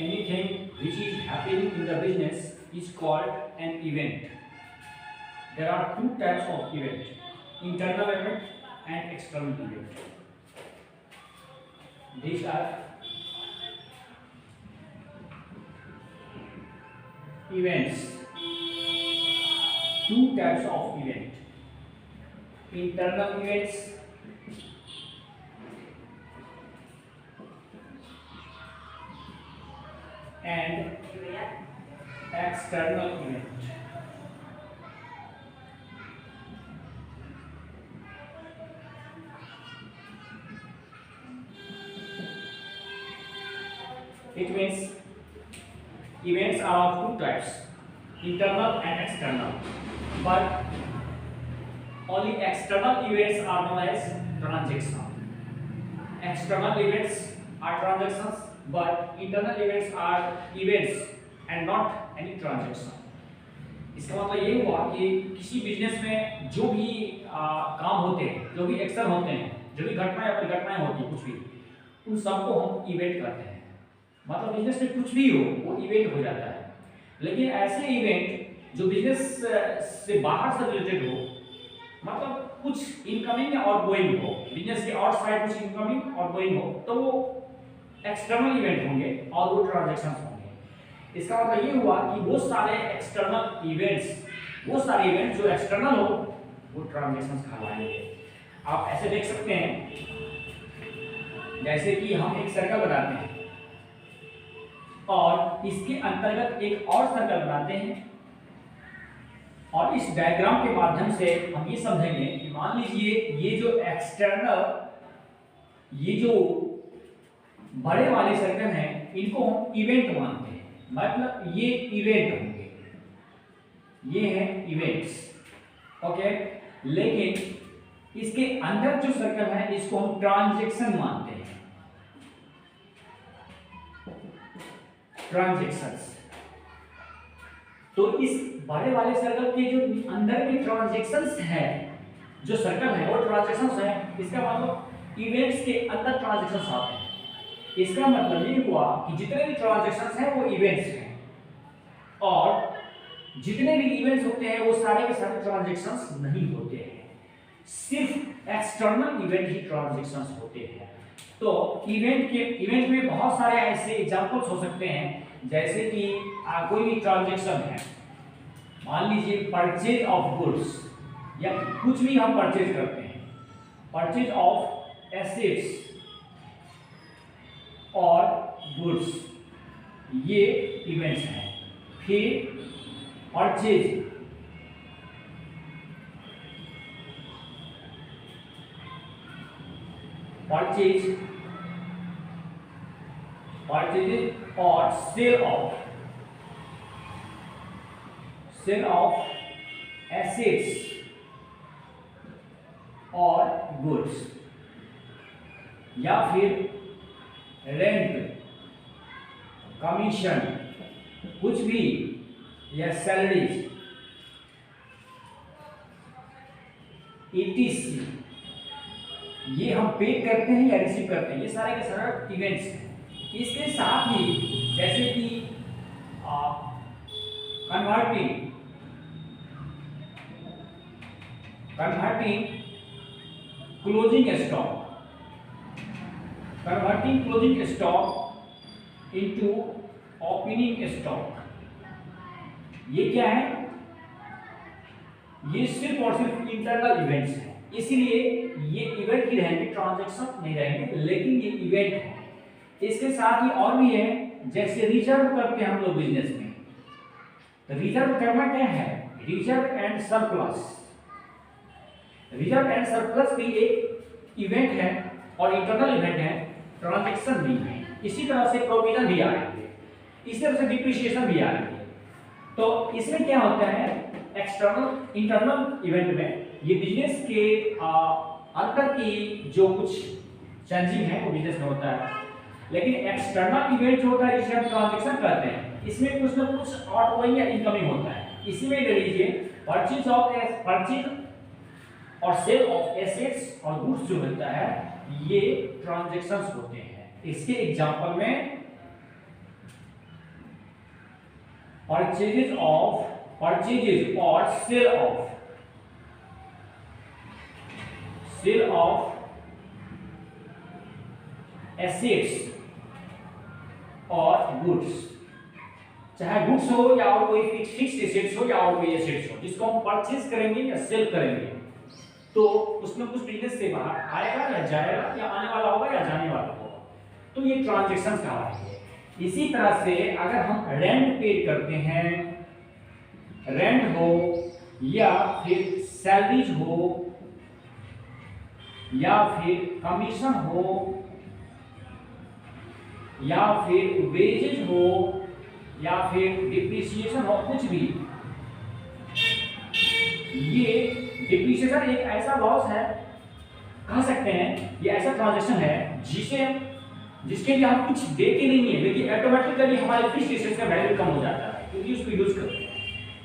anything which is happening in the business is called an event. There are two types of event: internal event and external event. These are events. Two types of event: internal events and external event. It means events are of two types, internal and external, but only external events are known as transaction. External events are transactions, but internal events are events and not any transaction. इसका मतलब ये हुआ कि किसी business में जो भी काम होते हैं, जो भी एक्शन होते हैं, जो भी घटनाएं या परिघटनाएं होती हैं, कुछ भी, उन सबको हम इवेंट कहते हैं। मतलब बिजनेस में कुछ भी हो वो इवेंट हो जाता है। लेकिन ऐसे इवेंट जो बिजनेस से बाहर से रिलेटेड हो, मतलब कुछ इनकमिंग और गोइंग हो, बिजनेस के आउट साइड कुछ इनकमिंग और गोइंग हो, तो वो एक्सटर्नल इवेंट होंगे और वो ट्रांजैक्शंस होंगे। इसका मतलब ये हुआ कि वो सारे एक्सटर्नल इवेंट्स, वो सारे इवेंट जो एक्सटर्नल हो, वो ट्रांजैक्शंस कहलाएंगे। आप ऐसे देख सकते हैं, जैसे कि हम एक सर्कल बनाते हैं और इसके अंतर्गत एक और सर्कल बनाते हैं, और इस डायग्राम के माध्यम से हम ये समझेंगे कि मान लीजिए ये जो एक्सटर्नल, ये जो बड़े वाले सर्कल हैं, इनको हम इवेंट मानते हैं। मतलब ये इवेंट होंगे, ये हैं इवेंट्स, ओके। लेकिन इसके अंदर जो सर्कल है इसको हम ट्रांजैक्शन मानते हैं, ट्रांजैक्शंस। तो इस बड़े वाले सर्कल के जो अंदर के ट्रांजैक्शंस है, जो सर्कल है वो ट्रांजैक्शंस है। इसका मतलब इवेंट्स के अंदर ट्रांजैक्शंस आते हैं। इसका मतलब ये हुआ कि जितने भी ट्रांजैक्शंस हैं वो इवेंट्स हैं, और जितने भी इवेंट्स होते हैं वो सारे के सारे ट्रांजैक्शंस नहीं होते हैं, सिर्फ एक्सटर्नल इवेंट ही ट्रांजैक्शंस होते हैं। तो इवेंट में बहुत सारे ऐसे एग्जांपल्स हो सकते हैं, जैसे कि कोई भी ट्रांजैक्शन है, मान लीजिए परचेज ऑफ गुड्स, या कुछ भी हम परचेज करते हैं, परचेज ऑफ एसेट्स और गुड्स, ये इवेंट्स हैं। फिर परचेज और सेल ऑफ एसेट्स और गुड्स, या फिर रेंट, कमीशन, कुछ भी, या सैलरीज, ETC, ये हम पे करते हैं या रिसीव करते हैं, ये सारे के सारे इवेंट्स हैं। इसके साथ ही जैसे कि converting closing stock into opening stock, ये क्या है? ये सिर्फ और सिर्फ इंटरनल इवेंट्स हैं, इसीलिए ये इवेंट ही रहेंगे, ट्रांजैक्शन नहीं रहेंगे, लेकिन ये इवेंट है। इसके साथ ही और भी है, जैसे रिजर्व करते हैं हम लोग बिजनेस में, तो रिजर्व करना क्या है? Reserve and surplus. Reserve and surplus भी एक इवेंट है और इंटरनल इवेंट है, ट्रांजैक्शन नहीं है। इसी तरह से प्रोविजन भी आ रही है, इसी तरह से डिप्रिसिएशन भी आ रही है। तो इसमें क्या होता है, एक्सटर्नल इंटरनल इवेंट में ये बिजनेस के अंदर की जो कुछ चेंजिंग है वो बिजनेस में होता है, लेकिन एक्सटर्नल इवेंट जो होता है जिसे हम ट्रांजैक्शन कहते हैं, इसमें कुछ ना कुछ आउटगोइंग या इनकमिंग होता है। इसमें ले लीजिए परचेज और सेल ऑफ एसेट्स और गुड्स जो होता है, ये ट्रांजैक्शंस होते हैं। इसके एग्जांपल में purchases or sale of assets और गुड्स, चाहे गुड्स हो या और कोई फिक्स्ड एसेट्स हो या और कोई एसेट्स हो जिसको हम परचेज करेंगे या सेल करेंगे, तो उसमें कुछ बिजनेस से बाहर आएगा या जाएगा या आने वाला होगा या जाने वाला होगा, तो ये ट्रांजैक्शन कहलाएंगे। इसी तरह से अगर हम रेंट पे करते हैं, रेंट हो या फिर सैलरीज हो या फिर कमीशन हो या फिर वेजेज हो या फिर डिप्रिसिएशन हो, कुछ भी, ये डिप्रिसिएशन एक ऐसा लॉस है, कह सकते हैं ये ऐसा ट्रांजैक्शन है जिसके लिए हम कुछ देते नहीं है लेकिन ऑटोमेटिकली हमारे फिक्स्ड एसेट्स का वैल्यू कम हो जाता है क्योंकि उसको यूज करते हैं।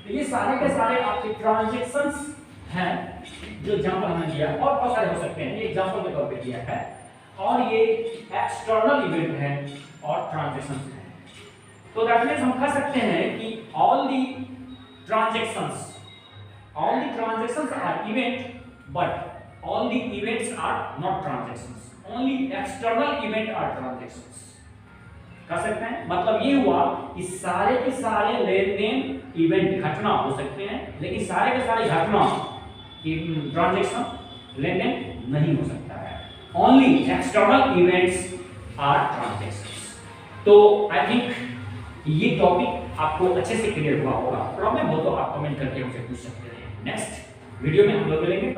तो ये सारे के सारे आपके ट्रांजैक्शंस हैं जो एग्जांपल हमने दिया, और बहुत सारे हो सकते हैं, ये एग्जांपल के तौर पे दिया है, और ये एक्सटर्नल इवेंट है और ट्रांजैक्शंस हैं। तो दैट मींस हम कह सकते हैं कि all the transactions are event, but all the events are not transactions. Only external event are transactions. कह सकते हैं, मतलब ये हुआ कि सारे के सारे लेन देन इवेंट घटना हो सकते हैं लेकिन सारे के सारे घटना ट्रांजैक्शन लेन देन नहीं हो सकता है। Only external events are transactions. तो आई थिंक ये टॉपिक आपको अच्छे से क्लियर हुआ होगा। प्रॉब्लम हो तो आप कमेंट करके हमसे पूछ सकते हैं। नेक्स्ट वीडियो में हम लोग मिलेंगे।